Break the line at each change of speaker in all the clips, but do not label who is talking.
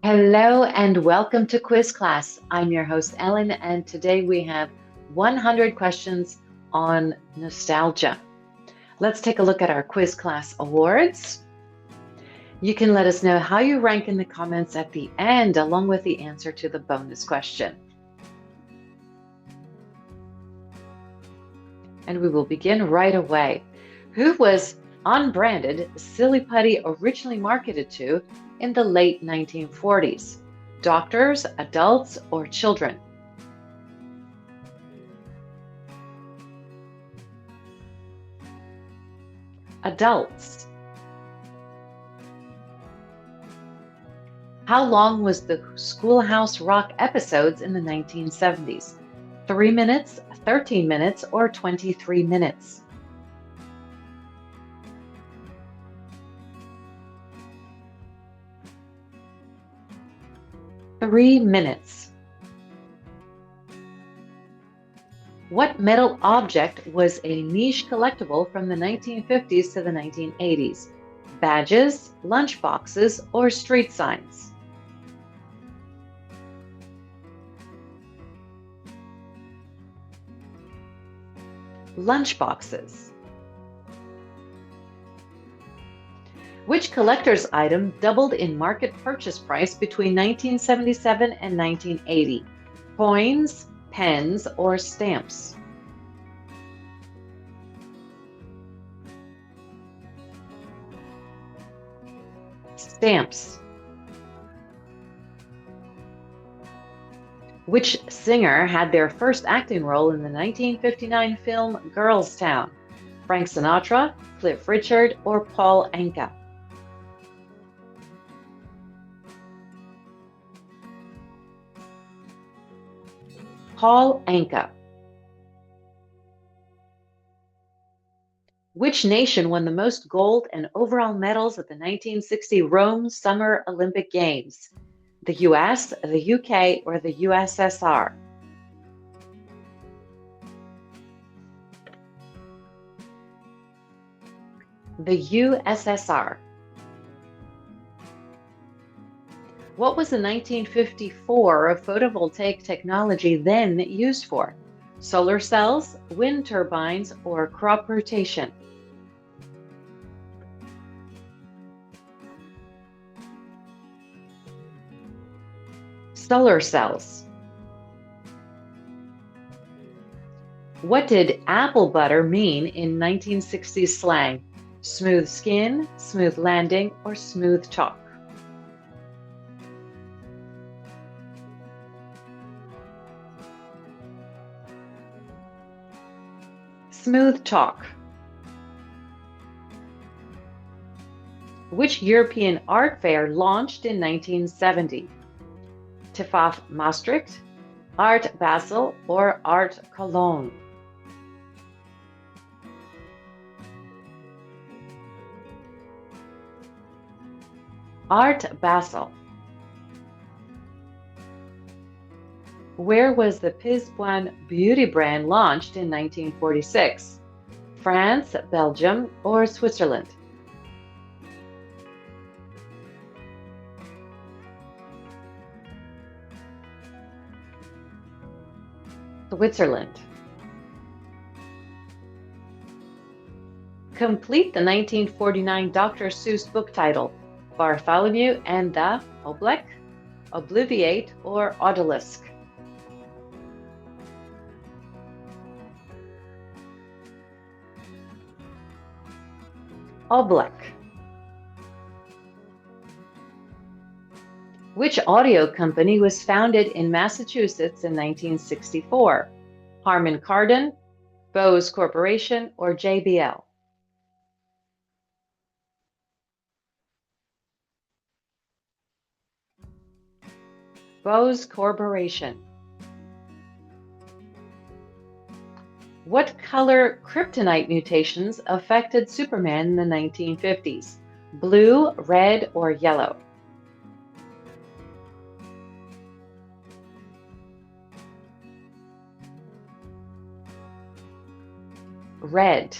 Hello and welcome to Quiz Class. I'm your host, Ellen, and today we have 100 questions on nostalgia. Let's take a look at our Quiz Class awards. You can let us know how you rank in the comments at the end, along with the answer to the bonus question. And we will begin right away. Who was unbranded Silly Putty originally marketed to in the late 1940s? Doctors, adults, or children? Adults. How long was the Schoolhouse Rock episodes in the 1970s? 3 minutes, 13 minutes, or 23 minutes? 3 minutes. What metal object was a niche collectible from the 1950s to the 1980s? Badges, lunchboxes, or street signs? Lunchboxes. Which collector's item doubled in market purchase price between 1977 and 1980? Coins, pens, or stamps? Stamps. Which singer had their first acting role in the 1959 film Girls Town? Frank Sinatra, Cliff Richard, or Paul Anka? Paul Anka. Which nation won the most gold and overall medals at the 1960 Rome Summer Olympic Games? The US, the UK, or the USSR? The USSR. What was the 1954 photovoltaic technology then used for? Solar cells, wind turbines, or crop rotation? Solar cells. What did apple butter mean in 1960s slang? Smooth skin, smooth landing, or smooth talk? Smooth talk. Which European art fair launched in 1970? TIFAF Maastricht, Art Basel, or Art Cologne? Art Basel. Where was the Pisbuan beauty brand launched in 1946? France, Belgium, or Switzerland? Switzerland. Complete the 1949 Dr. Seuss book title, Bartholomew and the Oblek, Obliviate, or Odalisque? Oblek. Which audio company was founded in Massachusetts in 1964? Harman Kardon, Bose Corporation, or JBL? Bose Corporation. What color kryptonite mutations affected Superman in the 1950s? Blue, red, or yellow? Red.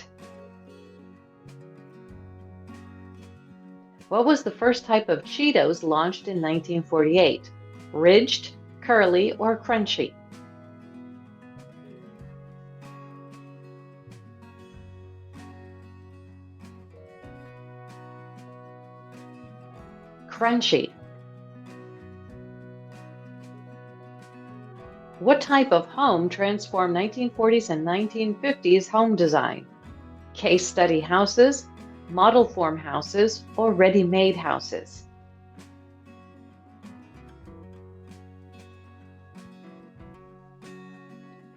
What was the first type of Cheetos launched in 1948? Ridged, curly, or crunchy? Crunchy. What type of home transformed 1940s and 1950s home design? Case study houses, model form houses, or ready-made houses?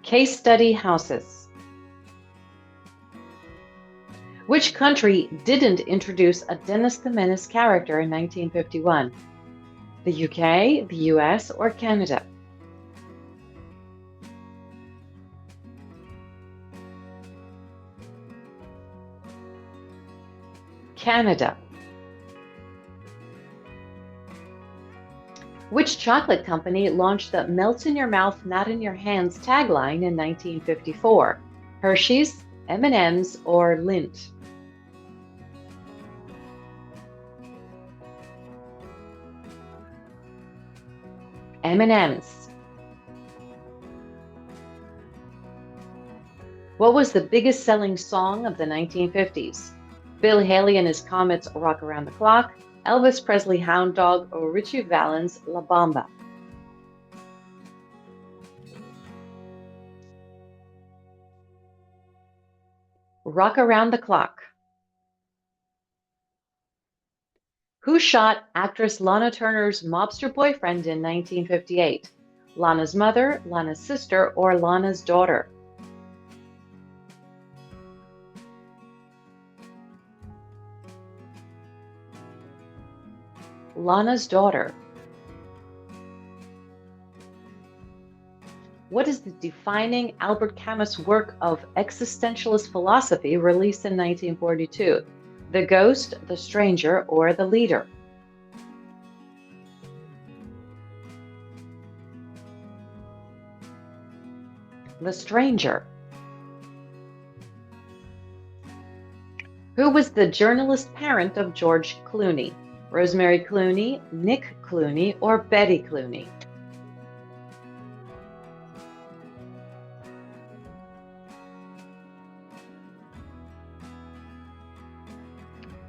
Case study houses. Which country didn't introduce a Dennis the Menace character in 1951? The UK, the US, or Canada? Canada. Which chocolate company launched the "Melts in your mouth, not in your hands" tagline in 1954? Hershey's, M&M's, or Lindt? M&M's. What was the biggest selling song of the 1950s? Bill Haley and his Comets' "Rock Around the Clock", Elvis Presley "Hound Dog", or Ritchie Valens' "La Bamba"? Rock Around the Clock. Who shot actress Lana Turner's mobster boyfriend in 1958? Lana's mother, Lana's sister, or Lana's daughter? Lana's daughter. What is the defining Albert Camus work of existentialist philosophy released in 1942? The Ghost, The Stranger, or The Leader? The Stranger. Who was the journalist parent of George Clooney? Rosemary Clooney, Nick Clooney, or Betty Clooney?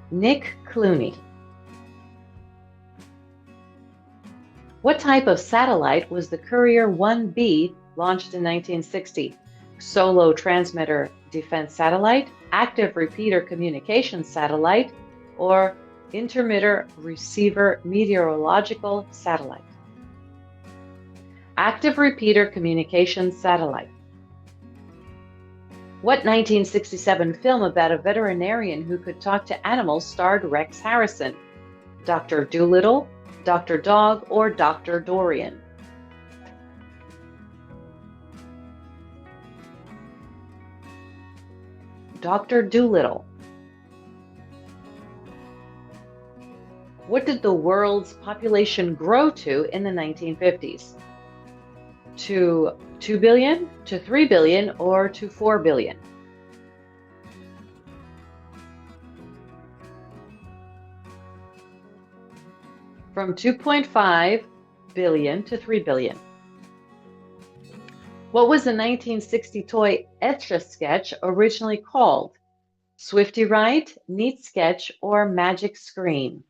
Nick Clooney. What type of satellite was the Courier 1B launched in 1960? Solo transmitter defense satellite, active repeater communications satellite, or intermitter receiver meteorological satellite? Active repeater communications satellite. What 1967 film about a veterinarian who could talk to animals starred Rex Harrison? Dr. Dolittle, Dr. Dog, or Dr. Dorian? Dr. Dolittle. What did the world's population grow to in the 1950s? To 2 billion, to 3 billion, or to 4 billion? From 2.5 billion to 3 billion. What was the 1960 toy Etch-a-Sketch originally called? Swifty Ride, Neat Sketch, or Magic Screen?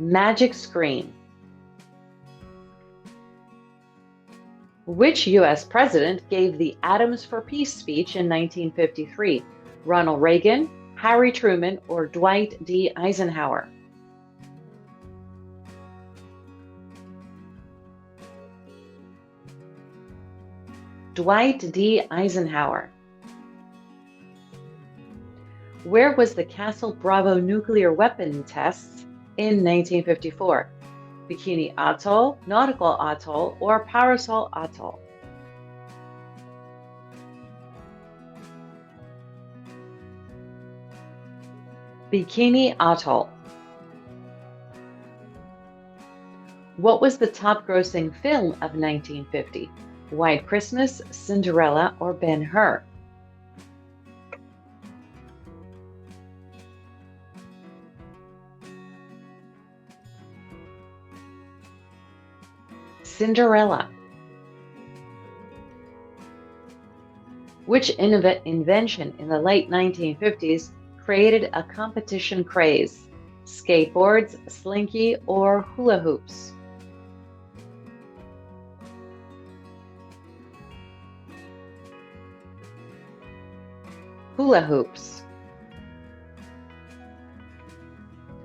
Magic Screen. Which U.S. president gave the Atoms for Peace speech in 1953? Ronald Reagan, Harry Truman, or Dwight D. Eisenhower? Dwight D. Eisenhower. Where was the Castle Bravo nuclear weapon tests in 1954? Bikini Atoll, Nautical Atoll, or Parasol Atoll? Bikini Atoll. What was the top grossing film of 1950? White Christmas, Cinderella, or Ben-Hur? Cinderella. Which invention in the late 1950s created a competition craze? Skateboards, slinky, or hula hoops? Hula hoops.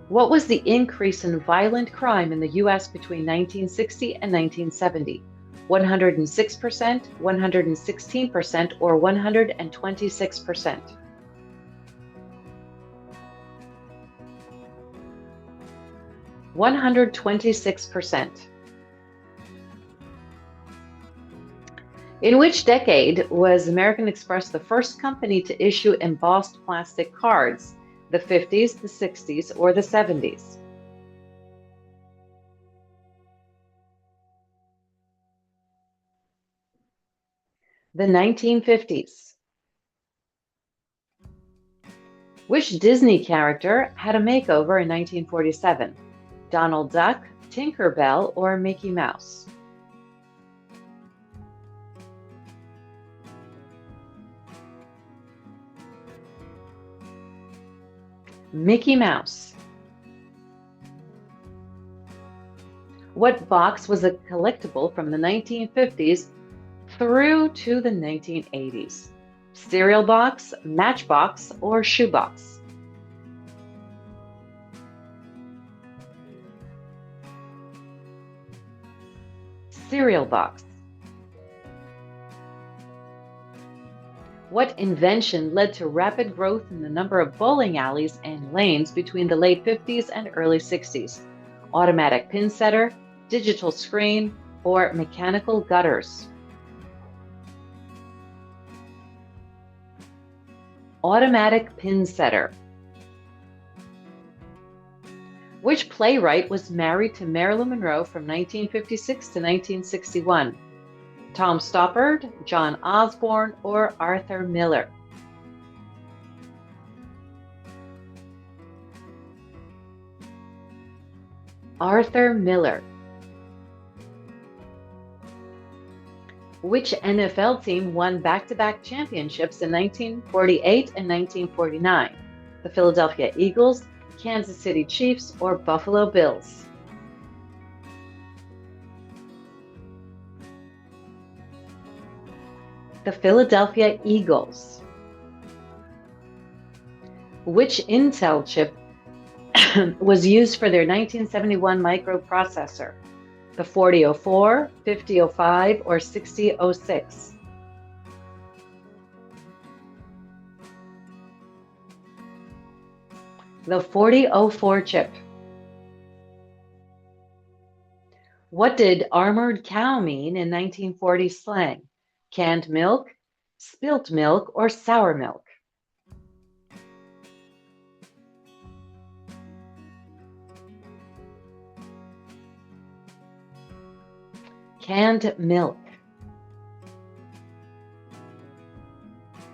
What was the increase in violent crime in the US between 1960 and 1970? 106%, 116%, or 126%? 126%. In which decade was American Express the first company to issue embossed plastic cards? The 50s, the 60s, or the 70s? The 1950s. Which Disney character had a makeover in 1947? Donald Duck, Tinker Bell, or Mickey Mouse? Mickey Mouse. What box was a collectible from the 1950s through to the 1980s? Cereal box, matchbox, or shoebox? Cereal box. What invention led to rapid growth in the number of bowling alleys and lanes between the late 50s and early 60s? Automatic pin setter, digital screen, or mechanical gutters? Automatic pin setter. Which playwright was married to Marilyn Monroe from 1956 to 1961? Tom Stoppard, John Osborne, or Arthur Miller? Arthur Miller. Which NFL team won back-to-back championships in 1948 and 1949? The Philadelphia Eagles, Kansas City Chiefs, or Buffalo Bills? The Philadelphia Eagles. Which Intel chip was used for their 1971 microprocessor? The 4004, 5005, or 6006? The 4004 chip. What did armored cow mean in 1940 slang? Canned milk, spilt milk, or sour milk? Canned milk.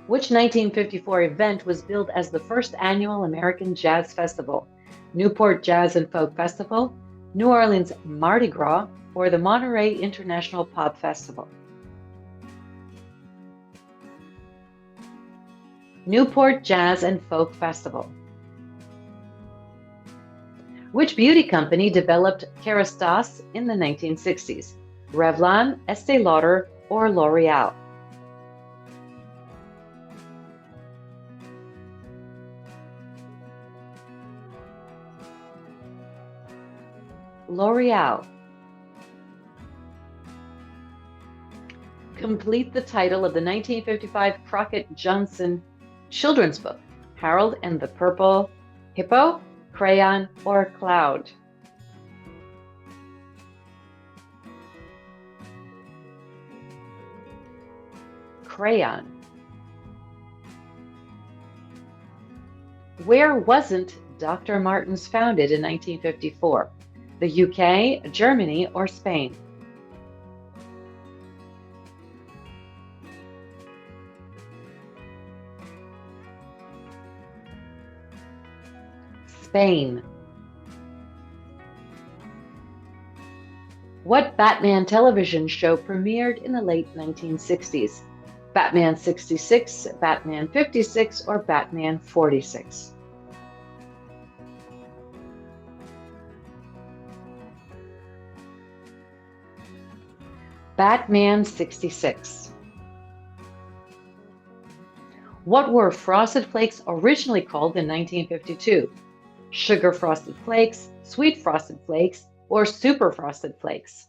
Which 1954 event was billed as the first annual American Jazz Festival? Newport Jazz and Folk Festival, New Orleans Mardi Gras, or the Monterey International Pop Festival? Newport Jazz and Folk Festival. Which beauty company developed Kerastase in the 1960s? Revlon, Estee Lauder, or L'Oreal? L'Oreal. Complete the title of the 1955 Crockett-Johnson children's book, Harold and the Purple Hippo, Crayon, or Cloud? Crayon. Where wasn't Dr. Martens founded in 1954? The UK, Germany, or Spain? Spain. What Batman television show premiered in the late 1960s? Batman 66, Batman 56, or Batman 46? Batman 66. What were Frosted Flakes originally called in 1952? Sugar Frosted Flakes, Sweet Frosted Flakes, or Super Frosted Flakes?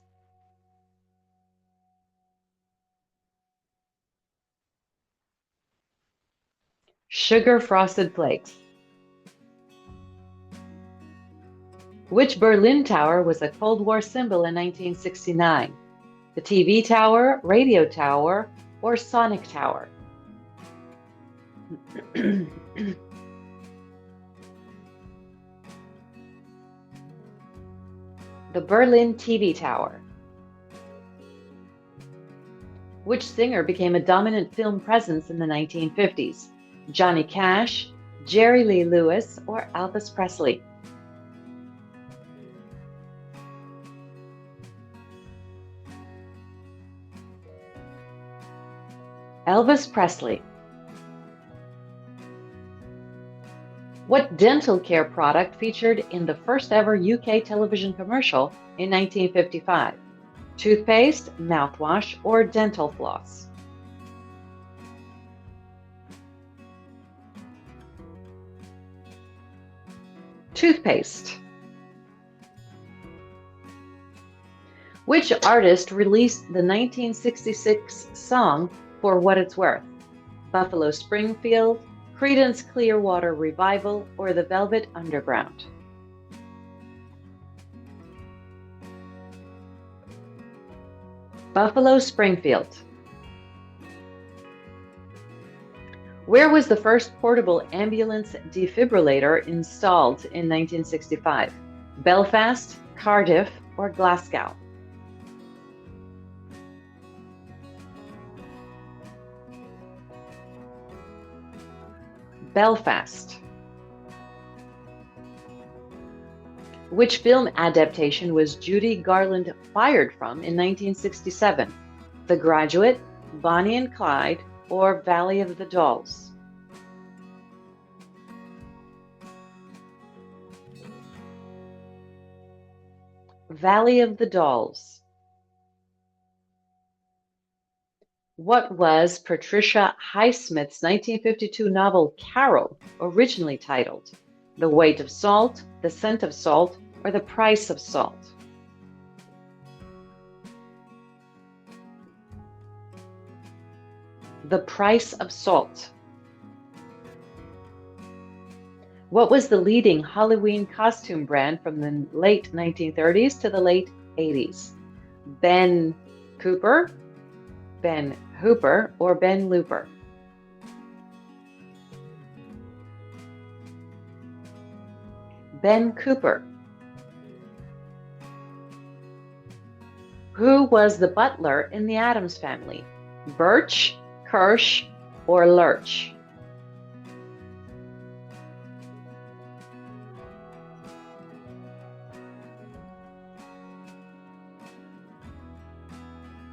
Sugar Frosted Flakes. Which Berlin Tower was a Cold War symbol in 1969? The TV Tower, Radio Tower, or Sonic Tower? The Berlin TV Tower. Which singer became a dominant film presence in the 1950s? Johnny Cash, Jerry Lee Lewis, or Elvis Presley? Elvis Presley. What dental care product featured in the first ever UK television commercial in 1955? Toothpaste, mouthwash, or dental floss? Toothpaste. Which artist released the 1966 song For What It's Worth? Buffalo Springfield, Creedence Clearwater Revival, or the Velvet Underground? Buffalo Springfield. Where was the first portable ambulance defibrillator installed in 1965? Belfast, Cardiff, or Glasgow? Belfast. Which film adaptation was Judy Garland fired from in 1967? The Graduate, Bonnie and Clyde, or Valley of the Dolls? Valley of the Dolls. What was Patricia Highsmith's 1952 novel Carol originally titled? The Weight of Salt, The Scent of Salt, or The Price of Salt? The Price of Salt. What was the leading Halloween costume brand from the late 1930s to the late 80s? Ben Cooper, Ben Hooper, or Ben Looper? Ben Cooper. Who was the butler in the Addams Family? Birch, Kirsch, or Lurch?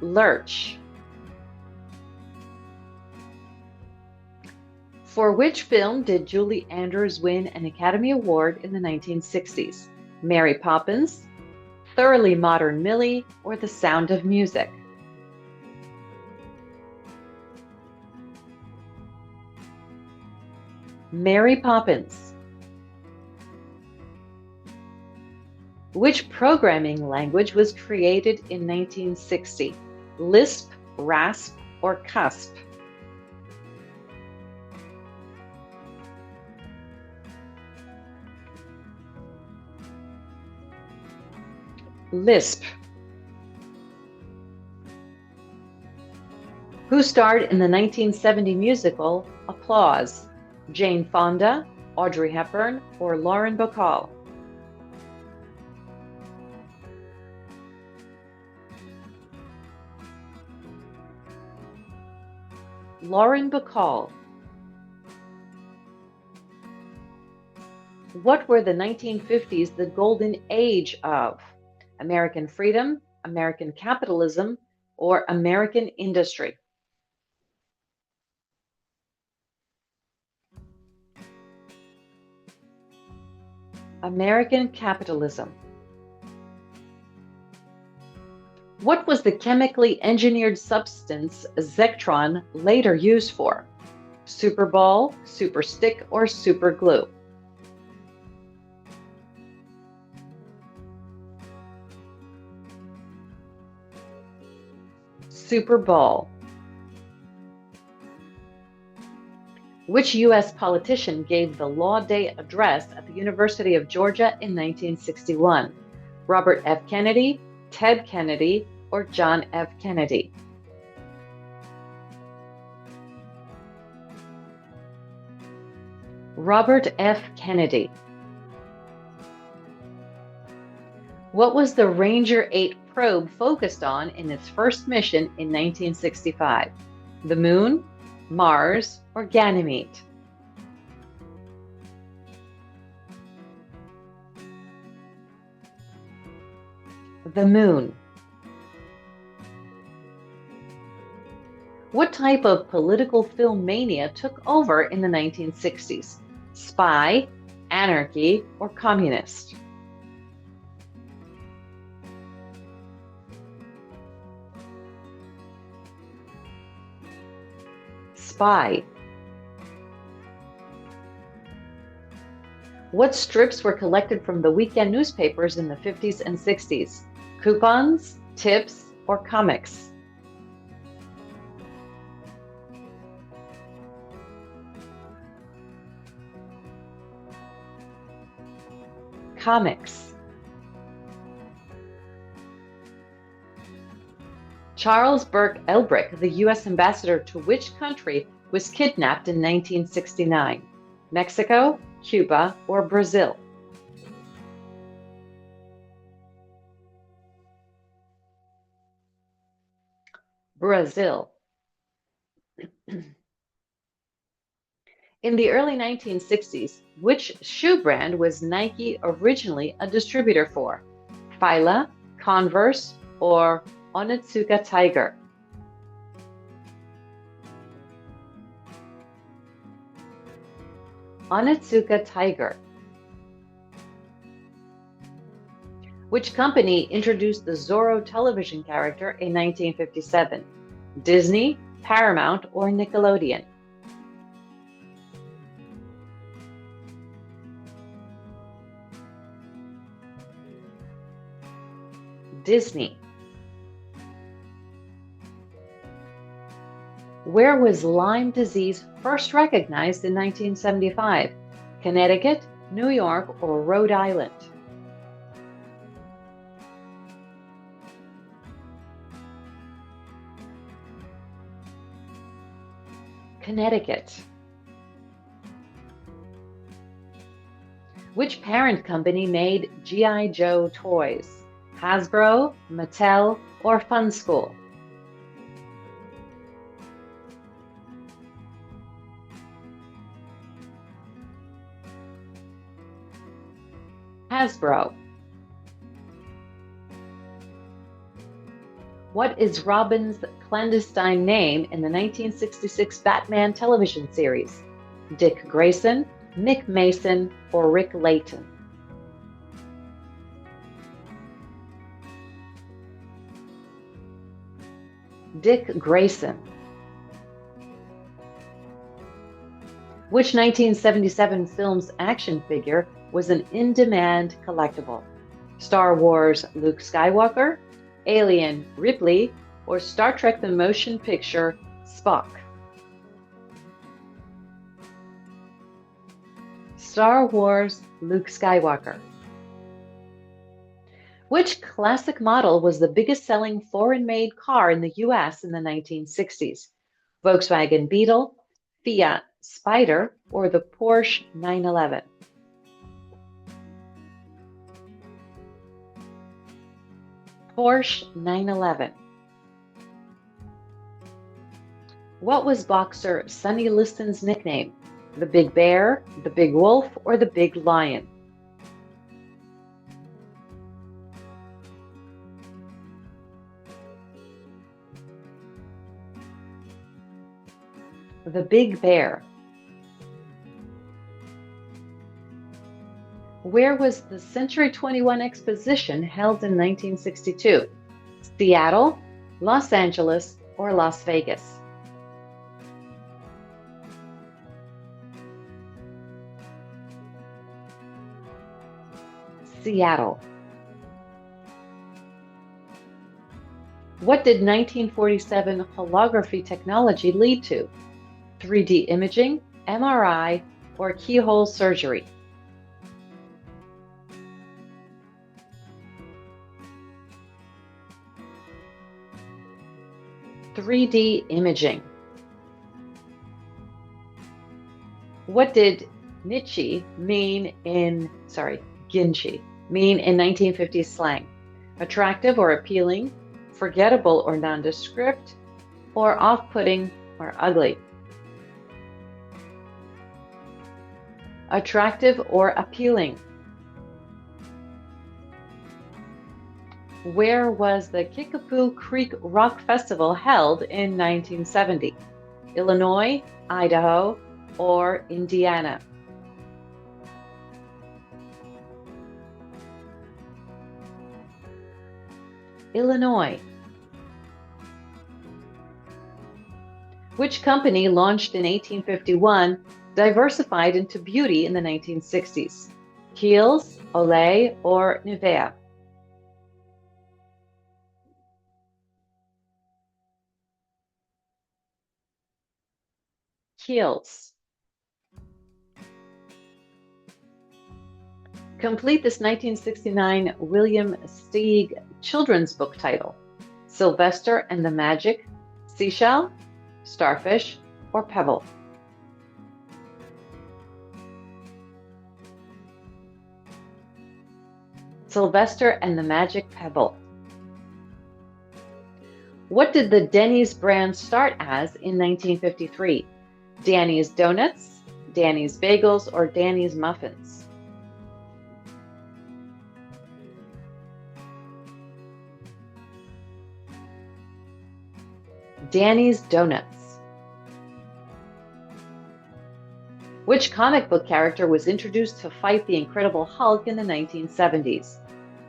Lurch. For which film did Julie Andrews win an Academy Award in the 1960s? Mary Poppins, Thoroughly Modern Millie, or The Sound of Music? Mary Poppins. Which programming language was created in 1960? Lisp, Rasp, or Cusp? Lisp. Who starred in the 1970 musical Applause? Jane Fonda, Audrey Hepburn, or Lauren Bacall? Lauren Bacall. What were the 1950s the golden age of? American freedom, American capitalism, or American industry? American capitalism. What was the chemically engineered substance Zectron later used for? Super ball, super stick, or super glue? Super ball. Which U.S. politician gave the Law Day address at the University of Georgia in 1961? Robert F. Kennedy, Ted Kennedy, or John F. Kennedy? Robert F. Kennedy. What was the Ranger 8 probe focused on in its first mission in 1965? The Moon, Mars, or Ganymede? The Moon. What type of political film mania took over in the 1960s? Spy, anarchy, or communist? Spy. What strips were collected from the weekend newspapers in the 50s and 60s? Coupons, tips, or comics? Comics. Charles Burke Elbrick, the U.S. ambassador to which country, was kidnapped in 1969? Mexico, Cuba, or Brazil? Brazil. In the early 1960s, which shoe brand was Nike originally a distributor for? Fila, Converse, or Onitsuka Tiger? Onitsuka Tiger. Which company introduced the Zorro television character in 1957? Disney, Paramount, or Nickelodeon? Disney. Where was Lyme disease first recognized in 1975? Connecticut, New York, or Rhode Island? Connecticut. Which parent company made G.I. Joe toys? Hasbro, Mattel, or Fun School? Hasbro. What is Robin's clandestine name in the 1966 Batman television series? Dick Grayson, Nick Mason, or Rick Layton? Dick Grayson. Which 1977 film's action figure was an in-demand collectible? Star Wars Luke Skywalker, Alien Ripley, or Star Trek the Motion Picture Spock? Star Wars Luke Skywalker. Which classic model was the biggest selling foreign-made car in the US in the 1960s? Volkswagen Beetle, Fiat Spider, or the Porsche 911? Porsche 911. What was boxer Sonny Liston's nickname? The big bear, the big wolf, or the big lion? The big bear. Where was the Century 21 exposition held in 1962? Seattle, Los Angeles, or Las Vegas? Seattle. What did 1947 holography technology lead to? 3D imaging, MRI, or keyhole surgery? 3D imaging. What did ginchi mean in 1950s slang? Attractive or appealing, forgettable or nondescript, or off-putting or ugly? Attractive or appealing. Where was the Kickapoo Creek Rock Festival held in 1970? Illinois, Idaho, or Indiana? Illinois. Which company launched in 1851, diversified into beauty in the 1960s? Kiehl's, Olay, or Nivea? Kiehl's. Complete this 1969 William Steig children's book title. Sylvester and the Magic, Seashell, Starfish, or Pebble? Sylvester and the Magic Pebble. What did the Denny's brand start as in 1953? Danny's Donuts, Danny's Bagels, or Danny's Muffins? Danny's Donuts. Which comic book character was introduced to fight the Incredible Hulk in the 1970s?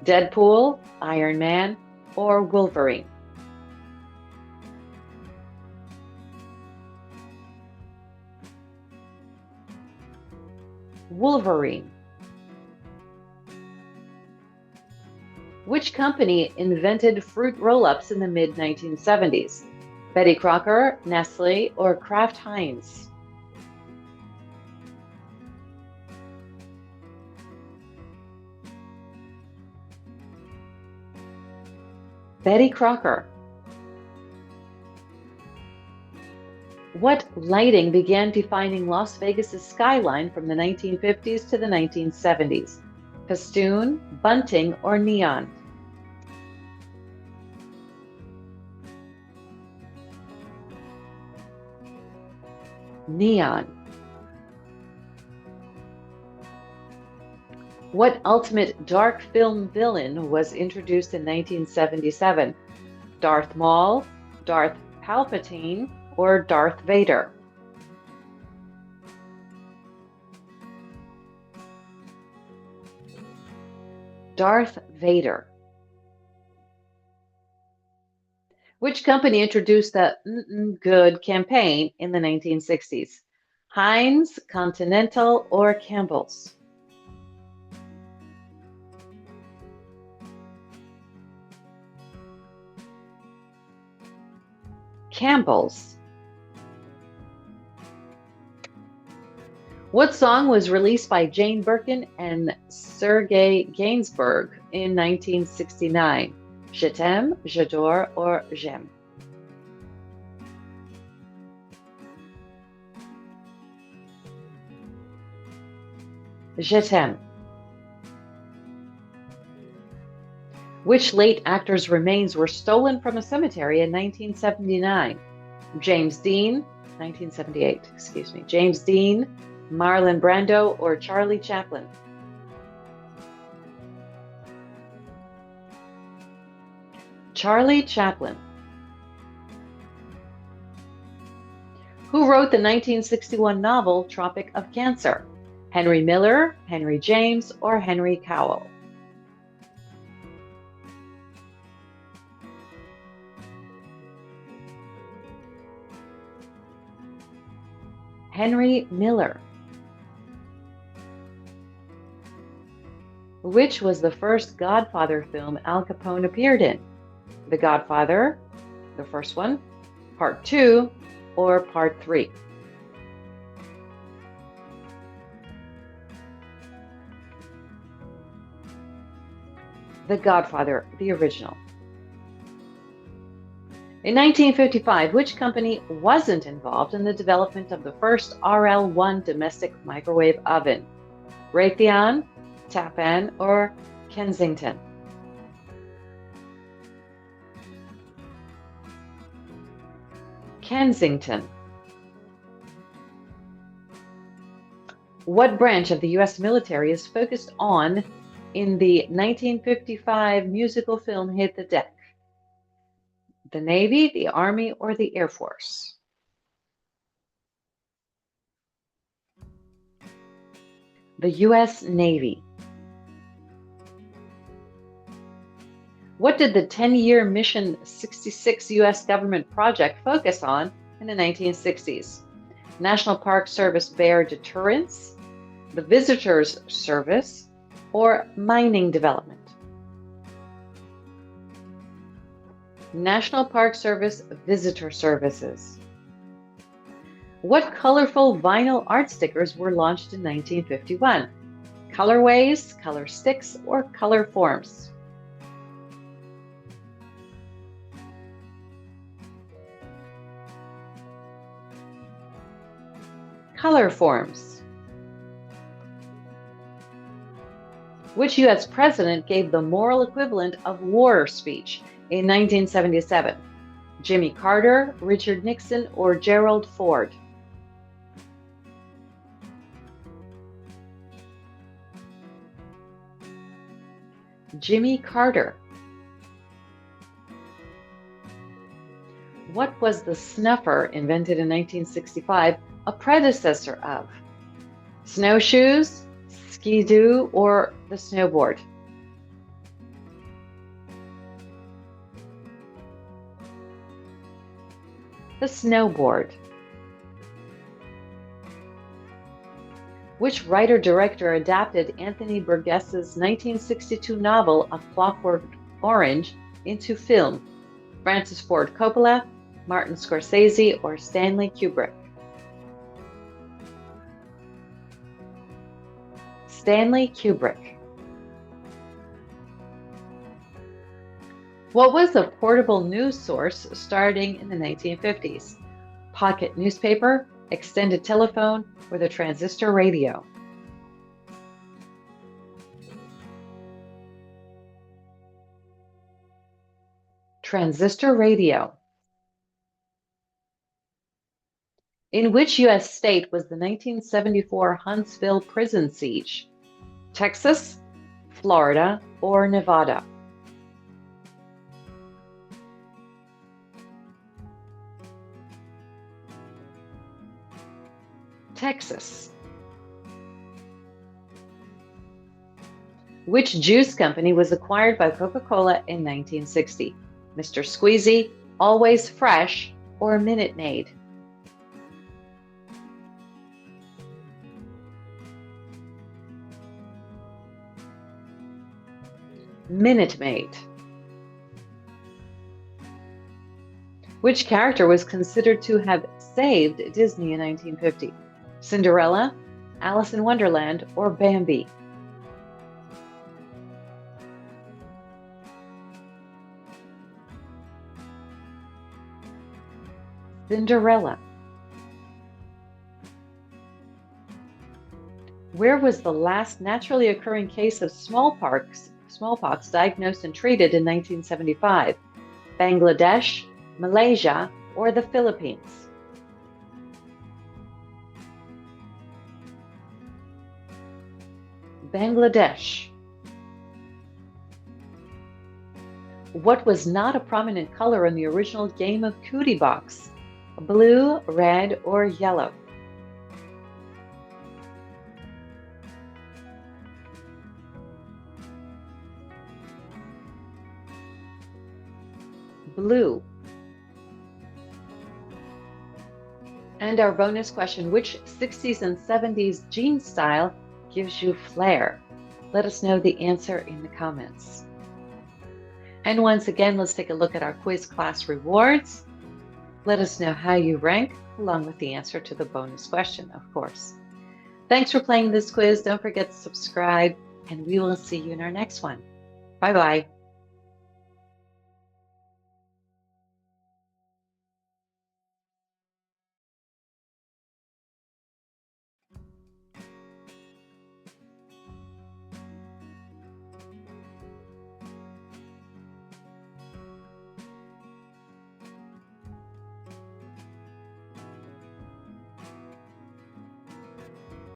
Deadpool, Iron Man, or Wolverine? Wolverine. Which company invented fruit roll-ups in the mid-1970s? Betty Crocker, Nestle, or Kraft Heinz? Betty Crocker. What lighting began defining Las Vegas's skyline from the 1950s to the 1970s? Festoon, bunting, or neon? Neon. What ultimate dark film villain was introduced in 1977? Darth Maul, Darth Palpatine, or Darth Vader? Darth Vader. Which company introduced the Good campaign in the 1960s? Heinz, Continental, or Campbell's? Campbell's. What song was released by Jane Birkin and Sergei Gainsbourg in 1969? Je t'aime, j'adore, or j'aime? Je t'aime. Which late actor's remains were stolen from a cemetery in 1979? James Dean, 1978, excuse me. James Dean, Marlon Brando or Charlie Chaplin? Charlie Chaplin. Who wrote the 1961 novel Tropic of Cancer? Henry Miller, Henry James, or Henry Cowell? Henry Miller. Which was the first Godfather film Al Capone appeared in? The Godfather, the first one, Part 2, or Part 3? The Godfather, the original. In 1955, which company wasn't involved in the development of the first RL-1 domestic microwave oven? Raytheon, Tappan, or Kensington? Kensington. What branch of the U.S. military is focused on in the 1955 musical film Hit the Deck? The Navy, the Army, or the Air Force? The U.S. Navy. What did the 10-year Mission 66 U.S. government project focus on in the 1960s? National Park Service bear deterrence, the Visitors Service, or mining development? National Park Service Visitor Services. What colorful vinyl art stickers were launched in 1951? Colorways, color sticks, or color forms? Color forms. Which U.S. president gave the moral equivalent of war speech in 1977? Jimmy Carter, Richard Nixon, or Gerald Ford? Jimmy Carter. What was the snuffer invented in 1965 a predecessor of? Snowshoes, ski-doo, or the snowboard? The snowboard. Which writer-director adapted Anthony Burgess's 1962 novel A Clockwork Orange into film? Francis Ford Coppola, Martin Scorsese, or Stanley Kubrick? Stanley Kubrick. What was a portable news source starting in the 1950s? Pocket newspaper, extended telephone, or the transistor radio? Transistor radio. In which U.S. state was the 1974 Huntsville prison siege? Texas, Florida, or Nevada? Texas. Which juice company was acquired by Coca-Cola in 1960? Mr. Squeezy, Always Fresh, or Minute Maid? Minute Maid. Which character was considered to have saved Disney in 1950? Cinderella, Alice in Wonderland, or Bambi? Cinderella. Where was the last naturally occurring case of smallpox diagnosed and treated in 1975? Bangladesh, Malaysia, or the Philippines? Bangladesh. What was not a prominent color in the original game of Cootie Box? Blue, red, or yellow? Blue. And our bonus question, which 60s and 70s jean style gives you flair? Let us know the answer in the comments. And once again, let's take a look at our quiz class rewards. Let us know how you rank, along with the answer to the bonus question, of course. Thanks for playing this quiz. Don't forget to subscribe, and we will see you in our next one. Bye-bye.